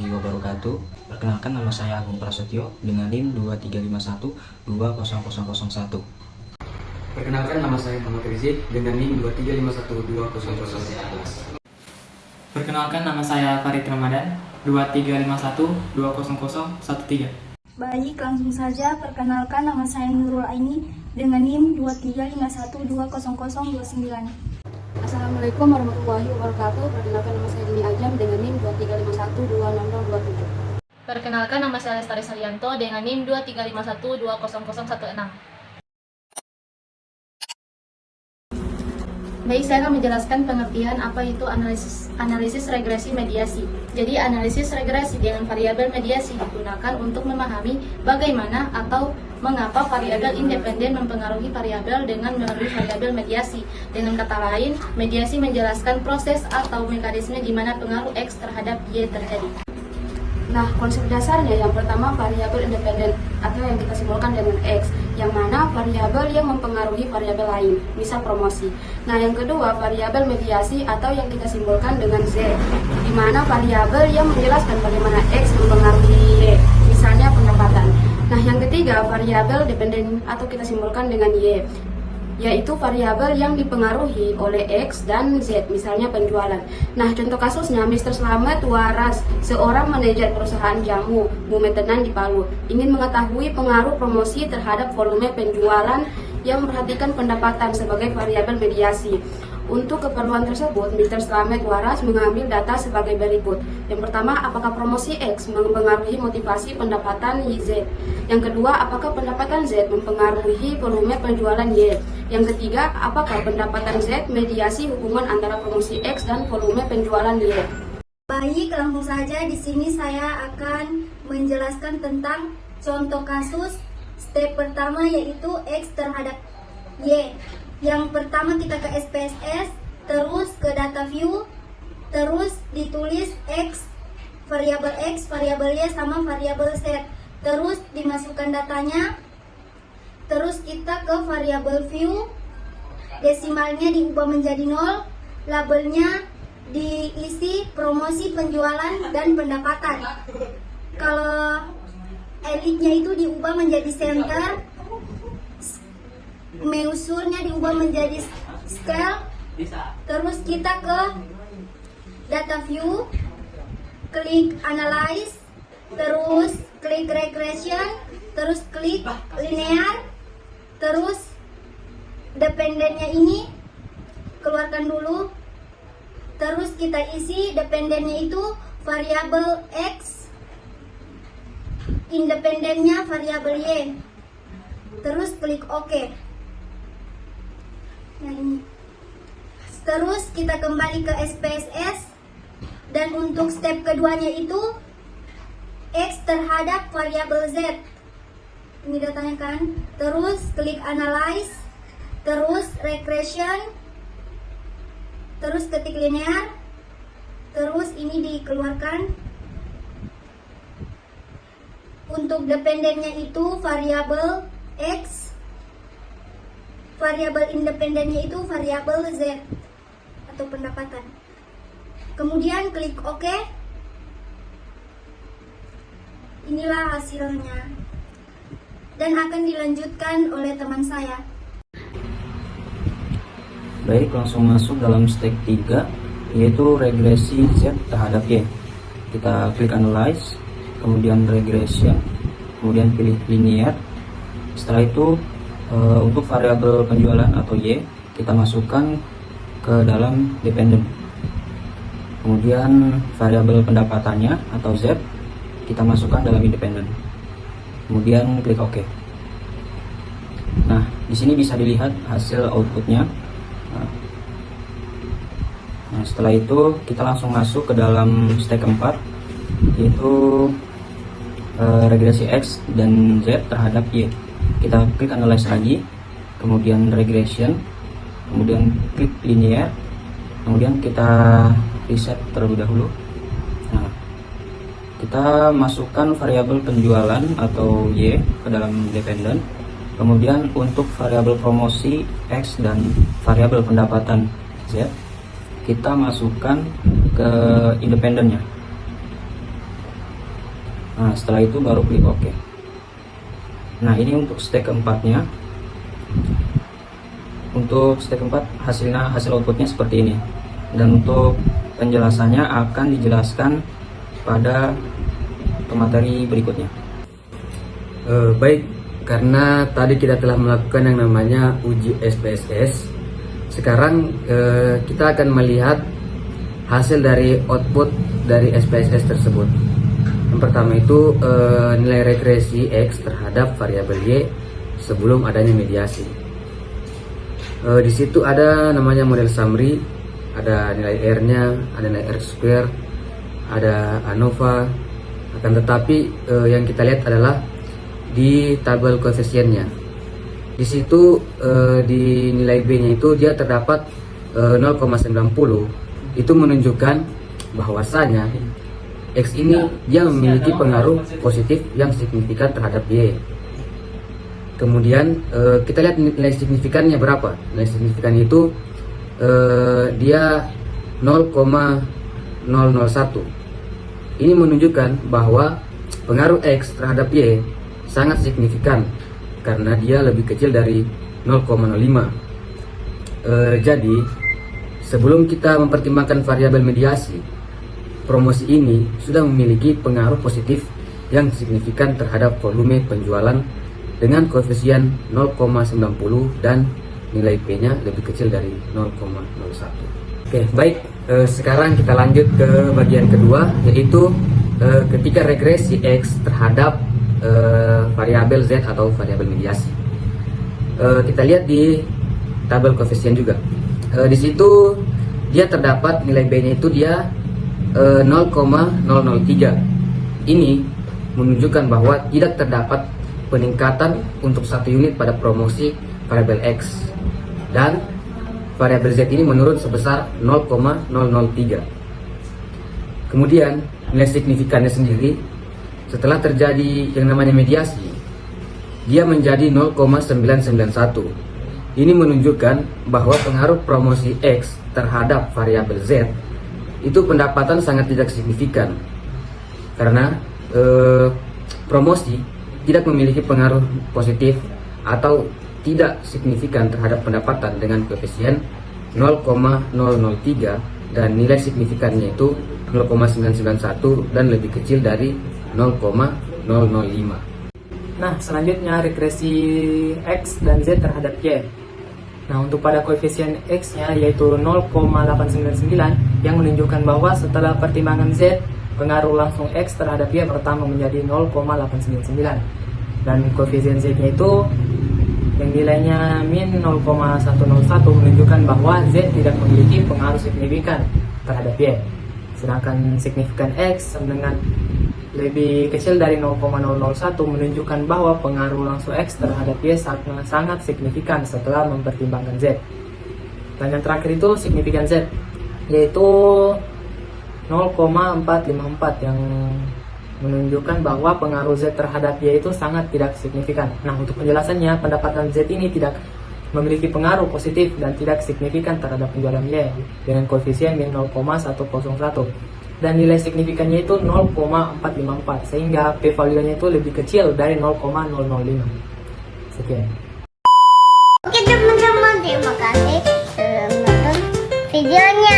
warahmatullahi wabarakatuh. Perkenalkan, nama saya Agung Prasetyo dengan NIM 2351200001. Perkenalkan, nama saya Muhammad Rizik dengan NIM 2351200011. Perkenalkan, nama saya Farid Ramadan 2351200013. Baik, langsung saja. Perkenalkan, nama saya Nurul Aini dengan NIM 2351200029. Assalamualaikum warahmatullahi wabarakatuh. Perkenalkan, nama saya Dini Ajam dengan NIM 2351200027. Perkenalkan, nama saya Lestari Saryanto dengan NIM 2351200016. Baik, saya akan menjelaskan pengertian apa itu analisis regresi mediasi. Jadi, analisis regresi dengan variabel mediasi digunakan untuk memahami bagaimana atau mengapa variabel independen mempengaruhi variabel dengan melalui variabel mediasi. Dengan kata lain, mediasi menjelaskan proses atau mekanisme di mana pengaruh X terhadap Y terjadi. Nah, konsep dasarnya yang pertama variabel independen atau yang kita simbolkan dengan X, yang mana variabel yang mempengaruhi variabel lain, misal promosi. Nah, yang kedua variabel mediasi atau yang kita simbolkan dengan Z, di mana variabel yang menjelaskan bagaimana X mempengaruhi Y, misalnya pendapatan. Nah, yang ketiga variabel dependen atau kita simbolkan dengan Y, yaitu variabel yang dipengaruhi oleh X dan Z, misalnya penjualan. Nah, contoh kasusnya, Mr. Slamet Waras, seorang manajer perusahaan jamu Bumetenan di Palu, ingin mengetahui pengaruh promosi terhadap volume penjualan yang memperhatikan pendapatan sebagai variabel mediasi. Untuk keperluan tersebut, Mr. Slamet Waras mengambil data sebagai berikut. Yang pertama, apakah promosi X mempengaruhi motivasi pendapatan Z? Yang kedua, apakah pendapatan Z mempengaruhi volume penjualan Y? Yang ketiga, apakah pendapatan Z mediasi hubungan antara promosi X dan volume penjualan Y? Baik, langsung saja di sini saya akan menjelaskan tentang contoh kasus. Step pertama yaitu X terhadap Y. Yang pertama kita ke SPSS, terus ke data view, terus ditulis X, variabel Y sama variabel Z. Terus dimasukkan datanya, terus kita ke variabel view, desimalnya diubah menjadi 0, labelnya diisi promosi, penjualan, dan pendapatan. Kalau elitnya itu diubah menjadi center, meusurnya diubah menjadi scale. Terus kita ke data view, klik analyze, terus klik regression, terus klik linear, terus dependennya ini keluarkan dulu, terus kita isi dependennya itu variabel X, independennya variabel Y, terus klik OK. Nah, ini. Terus kita kembali ke SPSS, dan untuk step keduanya itu X terhadap variabel Z. Ini datanya kan. Terus klik analyze, terus regression, terus ketik linear, terus ini dikeluarkan. Untuk dependennya itu variabel X, variabel independennya itu variabel Z atau pendapatan. Kemudian klik OK. Inilah hasilnya, dan akan dilanjutkan oleh teman saya. Baik, langsung masuk dalam step 3, yaitu regresi Z terhadap Y. Kita klik analyze, kemudian regression, kemudian pilih linear. Setelah itu untuk variabel penjualan atau Y kita masukkan ke dalam dependent. Kemudian variabel pendapatannya atau Z kita masukkan dalam independent. Kemudian klik OK. Nah, di sini bisa dilihat hasil outputnya. Nah, setelah itu kita langsung masuk ke dalam step 4, yaitu regresi X dan Z terhadap Y. Kita klik analyze lagi, kemudian regression, kemudian klik linear, kemudian kita reset terlebih dahulu. Nah, kita masukkan variabel penjualan atau Y ke dalam dependent. Kemudian untuk variabel promosi X dan variabel pendapatan Z kita masukkan ke independennya. Nah, setelah itu baru klik OK. Nah, ini untuk step keempatnya. Untuk step keempat hasil outputnya seperti ini. Dan untuk penjelasannya akan dijelaskan pada materi berikutnya. Baik, karena tadi kita telah melakukan yang namanya uji SPSS. Sekarang kita akan melihat hasil dari output dari SPSS tersebut. Yang pertama itu nilai regresi X terhadap variabel Y sebelum adanya mediasi. Di situ ada namanya model summary, ada nilai R-nya, ada nilai R square, ada ANOVA. Akan tetapi yang kita lihat adalah di tabel koefisiennya. Di situ di nilai B-nya itu dia terdapat 0,90. Itu menunjukkan bahwasanya X ini dia memiliki pengaruh positif yang signifikan terhadap Y. Kemudian kita lihat nilai signifikannya berapa. Nilai signifikannya itu dia 0,001. Ini menunjukkan bahwa pengaruh X terhadap Y sangat signifikan karena dia lebih kecil dari 0,05. Jadi sebelum kita mempertimbangkan variabel mediasi, promosi ini sudah memiliki pengaruh positif yang signifikan terhadap volume penjualan dengan koefisien 0,90 dan nilai P-nya lebih kecil dari 0,01. Oke, baik. Sekarang kita lanjut ke bagian kedua, yaitu ketika regresi X terhadap variabel Z atau variabel mediasi. Kita lihat di tabel koefisien juga. Di situ dia terdapat nilai B-nya itu dia 0,003. Ini menunjukkan bahwa tidak terdapat peningkatan untuk 1 unit pada promosi variabel X, dan variabel Z ini menurun sebesar 0,003. Kemudian nilai signifikannya sendiri setelah terjadi yang namanya mediasi, dia menjadi 0,991. Ini menunjukkan bahwa pengaruh promosi X terhadap variabel Z itu pendapatan sangat tidak signifikan, karena promosi tidak memiliki pengaruh positif atau tidak signifikan terhadap pendapatan dengan koefisien 0,003 dan nilai signifikannya itu 0,991 dan lebih kecil dari 0,005. Nah, selanjutnya regresi X dan Z terhadap Y. Nah, untuk pada koefisien X-nya yaitu 0,899 yang menunjukkan bahwa setelah pertimbangan Z, pengaruh langsung X terhadap Y pertama menjadi 0,899. Dan koefisien Z-nya itu yang nilainya min 0,101 menunjukkan bahwa Z tidak memiliki pengaruh signifikan terhadap Y. Sedangkan signifikan X dengan lebih kecil dari 0,001 menunjukkan bahwa pengaruh langsung X terhadap Y sangat signifikan setelah mempertimbangkan Z. Dan yang terakhir itu signifikan Z, yaitu 0,454 yang menunjukkan bahwa pengaruh Z terhadap Y itu sangat tidak signifikan. Nah, untuk penjelasannya, pendapatan Z ini tidak memiliki pengaruh positif dan tidak signifikan terhadap penjualan Y dengan koefisien min 0,101 dan nilai signifikannya itu 0,454 sehingga p-value-nya itu lebih kecil dari 0,005. Sekian. Oke teman-teman, terima kasih sudah menonton videonya.